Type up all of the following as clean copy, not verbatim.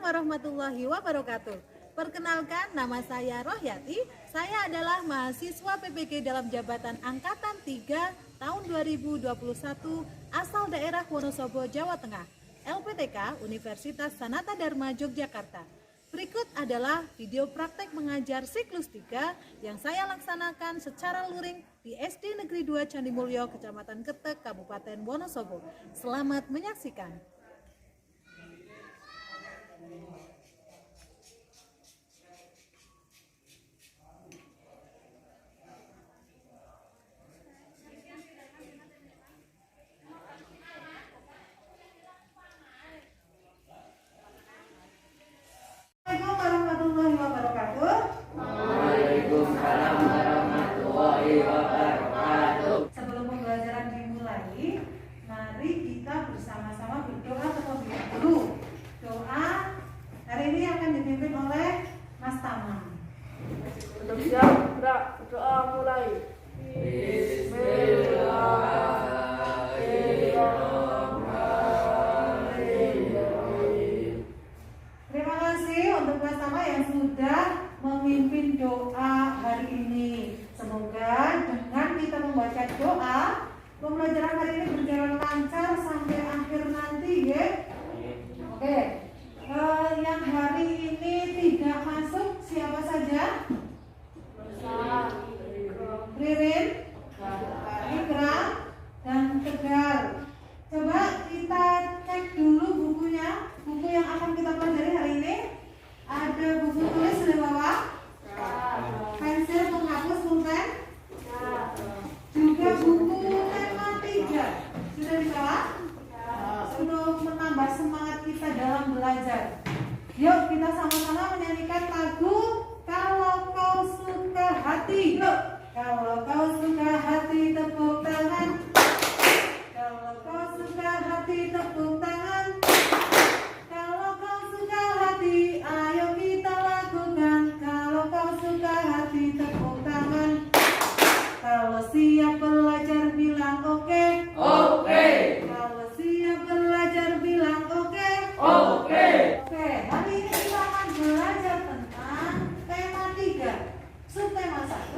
warahmatullahi wabarakatuh. Perkenalkan, nama saya Rohyati. Saya adalah mahasiswa PPG dalam jabatan Angkatan 3 tahun 2021 asal daerah Wonosobo, Jawa Tengah, LPTK Universitas Sanata Dharma Yogyakarta. Berikut adalah video praktek mengajar siklus 3 yang saya laksanakan secara luring di SD Negeri 2 Candimulyo, Kecamatan Ketek, Kabupaten Wonosobo. Selamat menyaksikan. Assalamualaikum warahmatullahi wabarakatuh. Waalaikumsalam warahmatullahi wabarakatuh. Sebelum pembelajaran dimulai, mari kita bersama-sama berdoa terlebih dahulu. Doa hari ini akan dipimpin oleh Mas Tamam. Untuk siap, gerak, berdoa mulai. Bismillahirrahmanirrahim. Terima kasih untuk Mas Tama yang sudah memimpin doa hari ini. Semoga dengan kita membaca doa, pembelajaran hari ini berjalan lancar sampai akhir nanti, ya. Oke. Yang hari ini tidak masuk siapa saja? Ririn, Ikram, dan Tegar. Coba kita cek dulu bukunya, buku yang akan kita pelajari hari ini. Ada buku tulis di bawah, pensil penghapus pulpen, juga buku tema 3 sudah di bawah, untuk menambah semangat kita dalam belajar. Yuk kita sama-sama menyanyikan lagu Kalau Kau Suka Hati. Yuk, kalau kau suka hati tepuk tangan. Kalau kau suka hati tepuk tangan. Kalau kau suka hati, ayo kita lakukan. Kalau kau suka hati tepuk tangan. Kalau siap belajar bilang oke. Oke. Kalau siap belajar bilang oke. Oke. Oke, hari ini kita akan belajar tentang tema 3. Subtema 1,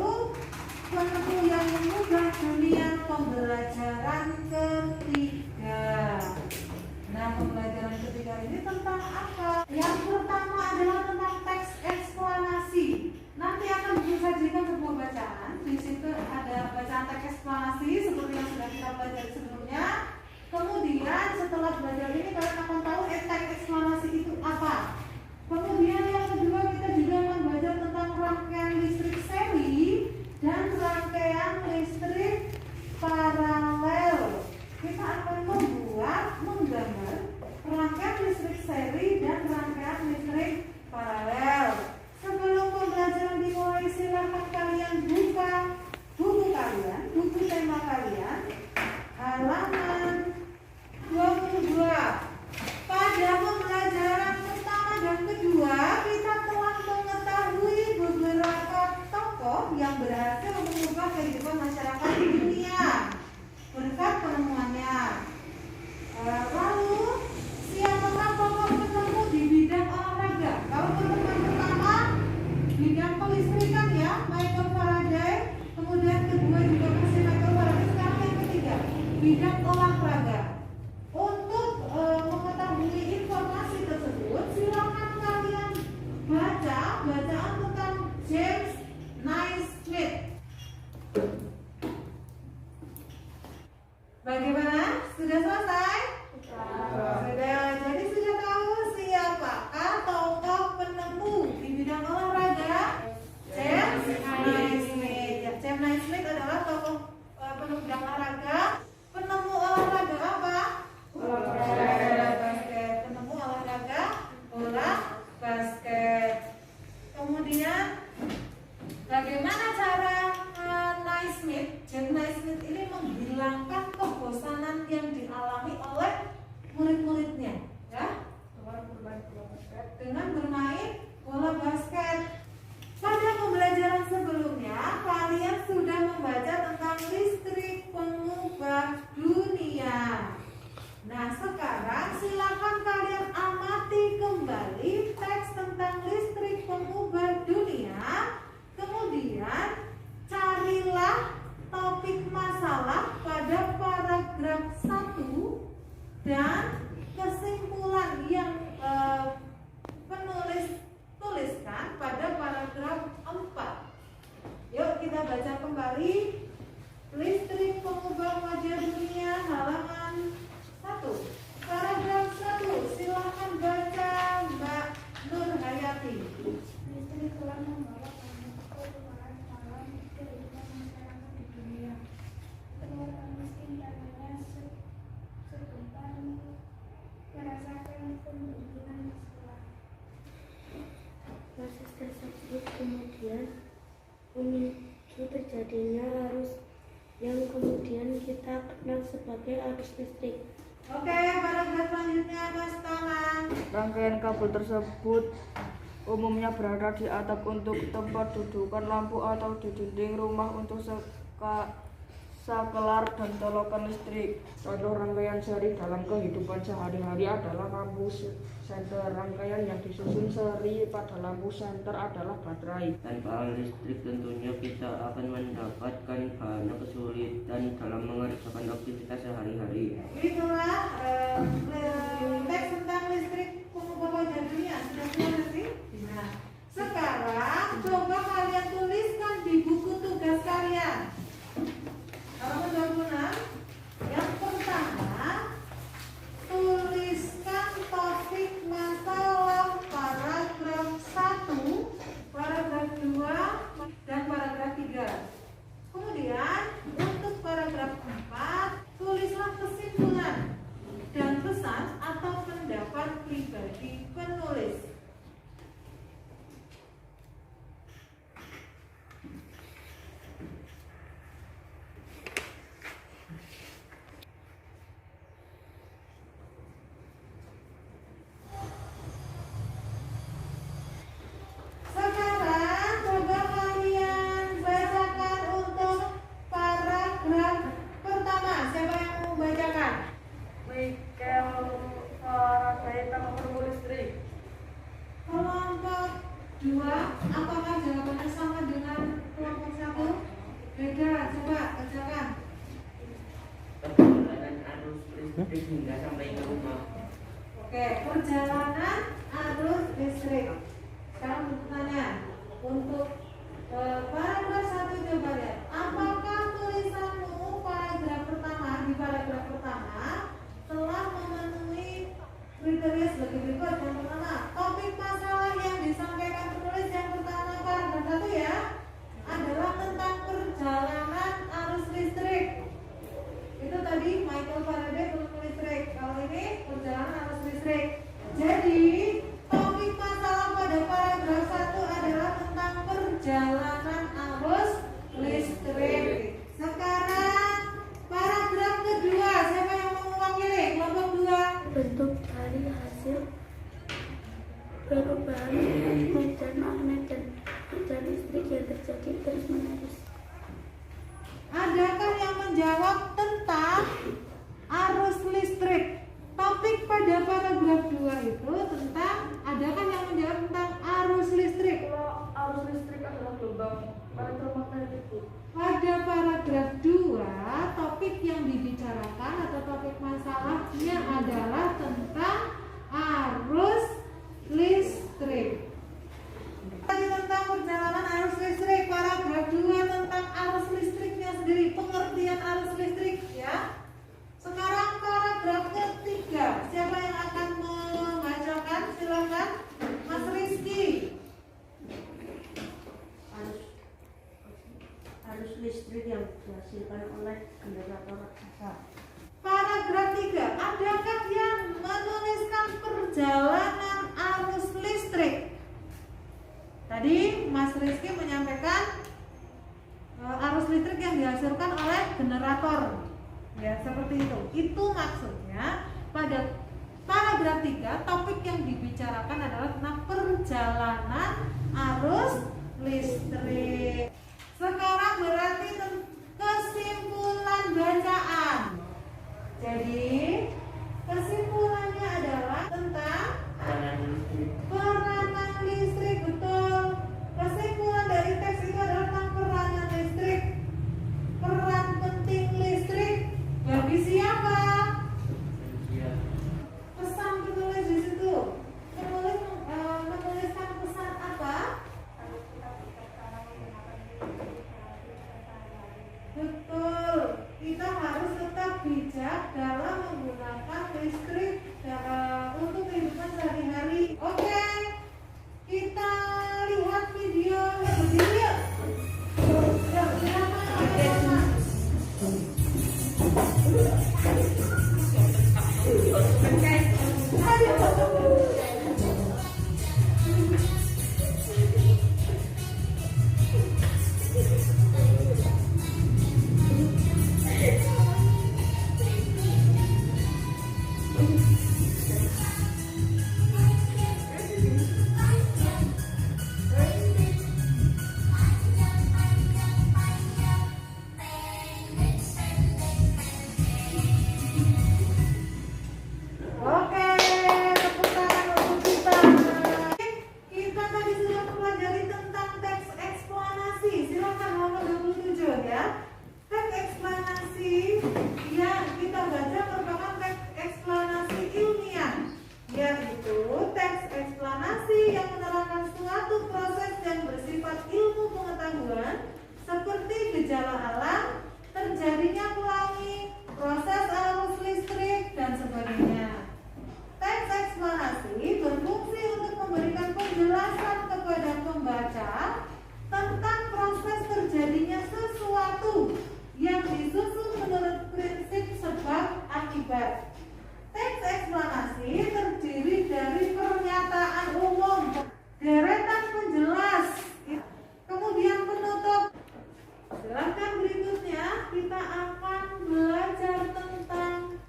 penemu yang mengubah dunia pembelajaran ketiga. Nah, pembelajaran ketiga ini tentang apa? Yang pertama adalah tentang teks eksplanasi. Nanti akan disajikan sebuah bacaan. Di situ ada bacaan teks eksplanasi seperti yang sudah kita pelajari sebelumnya. Kemudian setelah belajar ini kalian akan tahu teks eksplanasi itu apa. Kemudian yang kedua kita juga akan belajar tentang rangkaian listrik seri dan rangkaian listrik paralel. Kita akan menggambar rangkaian listrik seri dan rangkaian listrik paralel. Sebelum pembelajaran dimulai, silakan kalian buka buku kalian, buku tema kalian, halaman 22. Pada pembelajaran pertama dan kedua, kita telah mengetahui beberapa tokoh yang berhasil mengubah kehidupan masyarakat di dunia berkat penemuannya. Lalu, siapakah tokoh penemu di bidang olahraga? Kalau pertemuan pertama, bidang kelistrikan ya, Michael Faraday. Kemudian kedua juga masih Michael Faraday. Sekarang yang ketiga, bidang olahraga. Untuk mengetahui informasi tersebut, silakan kalian baca bacaan tentang James Naismith. Bagaimana? Sudah selesai? Sudah. Jadi sudah tahu siapakah tokoh penemu di bidang olahraga? James Naismith. Ya, James Naismith adalah tokoh penemu bidang olahraga. Penemu olahraga apa? Bola basket. Penemu olahraga bola basket. Kemudian bagaimana cara James Naismith ini menghilangkan kebosanan yang dialami oleh murid-muridnya, ya? Dengan bermain bola basket. Pada pembelajaran sebelumnya, kalian sudah membaca tentang listrik pengubah dunia. Nah, sekarang silakan kalian amati kembali terjadinya arus yang kemudian kita kenal sebagai arus listrik. Oke, paragraf selanjutnya Mas Taman. Rangkaian kabel tersebut umumnya berada di atap untuk tempat dudukan lampu atau di dinding rumah untuk sakelar dan colokan listrik. Contoh rangkaian seri dalam kehidupan sehari-hari adalah lampu senter. Rangkaian yang disusun seri pada lampu senter adalah baterai. Tanpa listrik tentunya kita akan mendapatkan banyak kesulitan dalam mengerjakan aktivitas sehari-hari. Itulah teks tentang listrik pengubah dunia. Sudah selesai sih? Nah, sekarang coba kalian tuliskan di buku tugas kalian. Halaman 26. Yang pertama, tuliskan topik masalah paragraf 1, paragraf 2, dan paragraf 3. Kemudian untuk paragraf 4, tulislah kesimpulan dan pesan atau pendapat pribadi penulis. Sekarang coba kalian bacakan untuk paragraf pertama. Siapa yang mau bacakan? Michael Faraday tentang lampu listrik. Kelompok 2, apakah jawabannya sama dengan kelompok 1? Beda, coba bacakan. Perjalanan arus listrik hingga sampai ke rumah. Oke, perjalanan arus listrik. Sekarang bertanya untuk paragraf 1, coba lihat. Apakah tulisanmu paragraf pertama di paragraf pertama telah memenuhi kriteria sebagai berikut? Yang pertama, topik masalah yang disampaikan penulis yang pertama paragraf 1 ya adalah tentang perjalanan arus listrik. Itu tadi Michael Faraday tentang listrik. Kalau ini perjalanan arus listrik. Jadi topik masalah pada paragraf 1 adalah tentang perjalanan arus listrik. Sekarang paragraf kedua, siapa yang mau mewakili? Kelompok 2. Bentuk dari hasil perubahan medan magnet dan medan listrik yang terjadi terus-menerus. Adakah yang menjawab tentang arus listrik? Topik pada paragraf 2 itu tentang, adakah yang menjawab tentang arus listrik? Kalau arus listrik adalah gelombang elektromagnetik. Pada paragraf 2, topik yang dibicarakan atau topik masalahnya adalah tentang arus listrik. Tadi tentang perjalanan arus listrik, paragraf 2 tentang arus listriknya sendiri, pengertian arus listrik ya. Sekarang paragraf ketiga, siapa yang akan membacakan? Silakan, Mas Rizky. Arus listrik yang dihasilkan oleh generator raksasa. Paragraf 3, adakah yang menuliskan perjalanan arus listrik? Tadi Mas Rizky menyampaikan arus listrik yang dihasilkan oleh generator. Ya, seperti itu. Itu maksudnya pada paragraf 3, topik yang dibicarakan adalah tentang perjalanan arus listrik. Sekarang berarti kesimpulan bacaan. Jadi kesimpulannya adalah tentang peranan listrik, betul. Kesimpulan dari teks itu adalah tentang peranan listrik. Peran penting listrik bagi siapa? Pesan penulis di situ. gejala alam, terjadinya pelangi, proses arus listrik, dan sebagainya. Teks eksplanasi berfungsi untuk memberikan penjelasan kepada pembaca tentang proses terjadinya sesuatu yang disusun menurut prinsip sebab akibat. Teks eksplanasi terdiri dari pernyataan umum, deretan penjelas, kemudian penutup. Silahkan berikutnya kita akan belajar tentang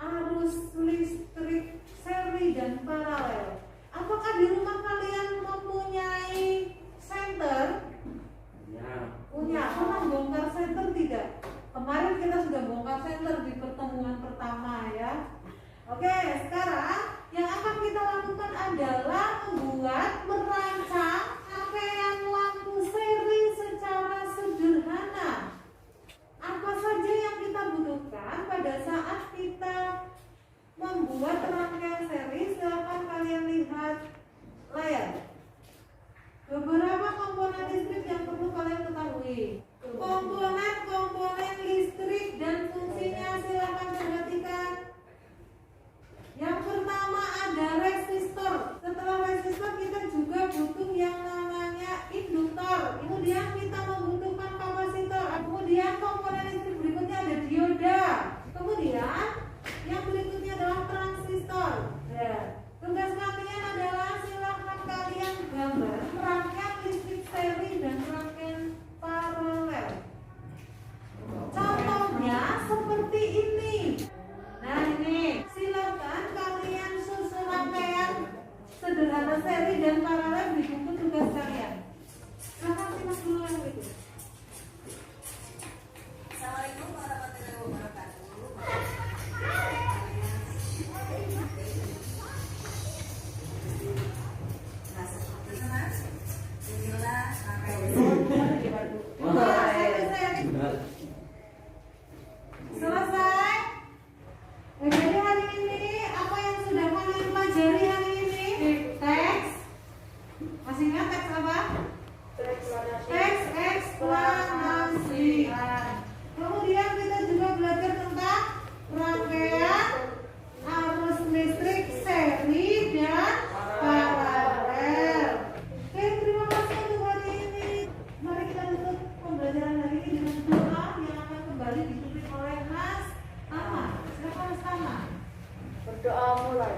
arus listrik seri dan paralel. Apakah di rumah kalian mempunyai senter? Ya. Punya. Pernah bongkar senter tidak? Kemarin kita sudah bongkar senter di pertemuan pertama ya. Oke, sekarang yang akan kita lakukan adalah merancang rangkaian lampu seri secara sederhana. Apa saja yang kita butuhkan pada saat kita membuat rangkaian seri? Silakan kalian lihat layar. Beberapa komponen listrik yang perlu kalian ketahui. Komponen listrik dan fungsinya silakan perhatikan. Yang pertama ada resistor. Setelah resistor kita juga butuh yang namanya induktor. Kemudian kita membutuhkan kapasitor. Kemudian komponen listrik berikutnya ada dioda. Kemudian yang berikutnya adalah transistor. Ya. Tugas kalian adalah silakan kalian gambar rangkaian listrik seri dan rangkaian paralel. Contohnya seperti ini. Nah ini, silakan kalian susun rangkaian sederhana seri dan paralel di buku tugas kalian. Silakan simak dulu yang berikut. Assalamualaikum warahmatullahi wabarakatuh. Nah, seperti ini, inilah Selesai. Jadi hari ini apa yang sudah kalian pelajari hari ini? Teks. Masih ingat teks apa? Teks eksplanasi. Kemudian kita juga belajar tentang rangkaian arus listrik seri dan paralel. Oke, terima kasih untuk hari ini. Mari kita tutup pembelajaran hari ini dengan doa yang akan kembali dipimpin oleh Mas Tama. Silakan Mas Tama. Berdoa mulai.